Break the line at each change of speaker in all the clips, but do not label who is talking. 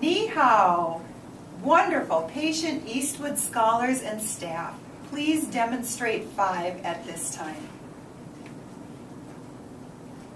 Ni hao. Wonderful. Patient Eastwood scholars and staff, please demonstrate 5 at this time.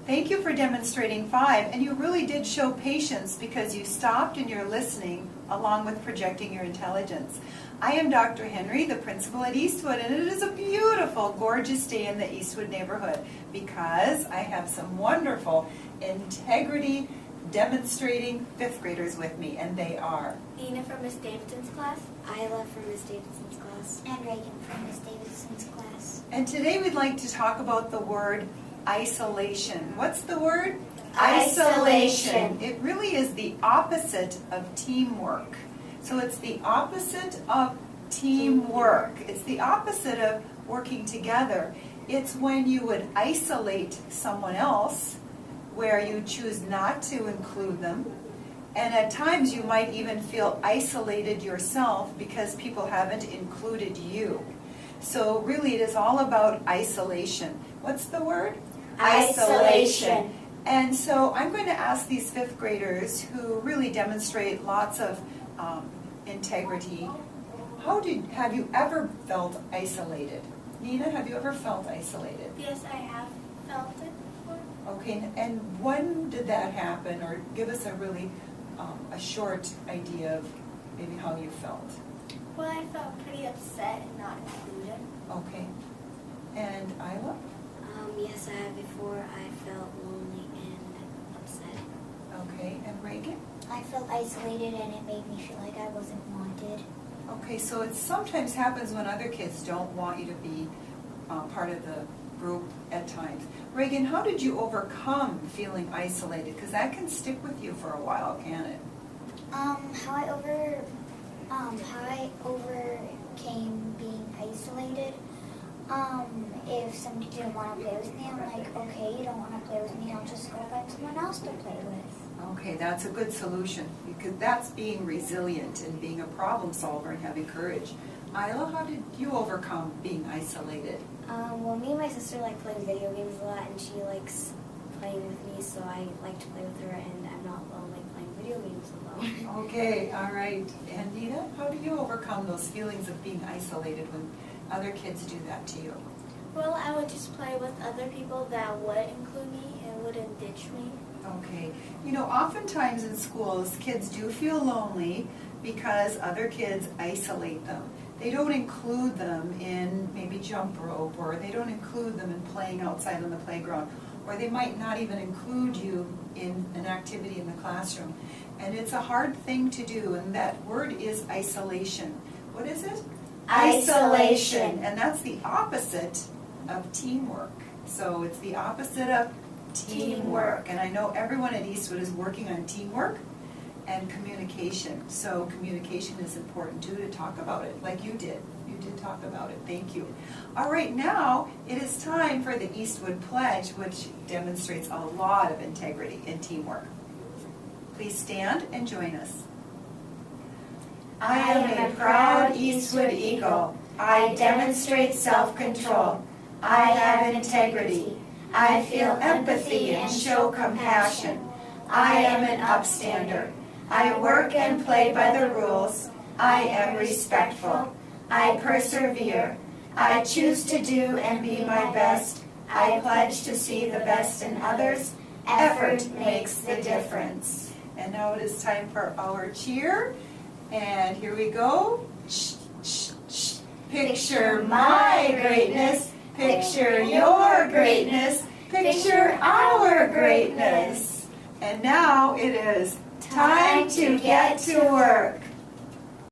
Thank you for demonstrating 5, and you really did show patience because you stopped and you're listening along with projecting your intelligence. I am Dr. Henry, the principal at Eastwood, and it is a beautiful, gorgeous day in the Eastwood neighborhood because I have some wonderful integrity demonstrating 5th graders with me, and they are
Nina from Miss Davidson's class,
Isla from Miss Davidson's class,
and Reagan from Miss Davidson's class.
And today we'd like to talk about the word isolation. What's the word?
Isolation.
It really is the opposite of teamwork. So it's the opposite of teamwork. It's the opposite of working together. It's when you would isolate someone else, where you choose not to include them. And at times you might even feel isolated yourself because people haven't included you. So really it is all about isolation. What's the word?
Isolation.
And so I'm going to ask these 5th graders who really demonstrate lots of integrity. Have you ever felt isolated? Nina, have you ever felt isolated?
Yes, I have felt it before.
Okay, and when did that happen? Or give us a really a short idea of maybe how you felt.
Well, I felt pretty upset and not included.
Okay. And Isla?
Yes, I have before. I felt lonely and upset.
Okay, and Reagan?
I felt isolated and it made me feel like I wasn't wanted.
Okay, so it sometimes happens when other kids don't want you to be part of the group at times. Reagan, how did you overcome feeling isolated? Because that can stick with you for a while, can it?
How I overcame being isolated. If somebody didn't want to play with me, I'm like, okay, you don't want to play with me, I'll just go find someone else to play with.
Okay, that's a good solution because that's being resilient and being a problem solver and having courage. Isla, how did you overcome being isolated?
Well, me and my sister like playing video games a lot, and she likes playing with me, so I like to play with her, and I'm not lonely playing video games alone.
Okay, all right. And Nina, how do you overcome those feelings of being isolated when other kids do that to you?
Well, I would just play with other people that would include me and wouldn't ditch me.
Okay. You know, oftentimes in schools, kids do feel lonely because other kids isolate them. They don't include them in maybe jump rope, or they don't include them in playing outside on the playground, or they might not even include you in an activity in the classroom. And it's a hard thing to do, and that word is isolation. What is it?
Isolation.
And that's the opposite of teamwork. So it's the opposite of teamwork. And I know everyone at Eastwood is working on teamwork and communication. So communication is important too, to talk about it like you did. You did talk about it. Thank you. All right, now it is time for the Eastwood Pledge, which demonstrates a lot of integrity and teamwork. Please stand and join us.
I am a proud Eastwood Eagle. I demonstrate self-control. I have integrity. I feel empathy and show compassion. I am an upstander. I work and play by the rules. I am respectful. I persevere. I choose to do and be my best. I pledge to see the best in others. Effort makes the difference.
And now it is time for our cheer. And here we go. Picture my greatness. Picture your greatness. Picture our greatness. And now it is time to get to work.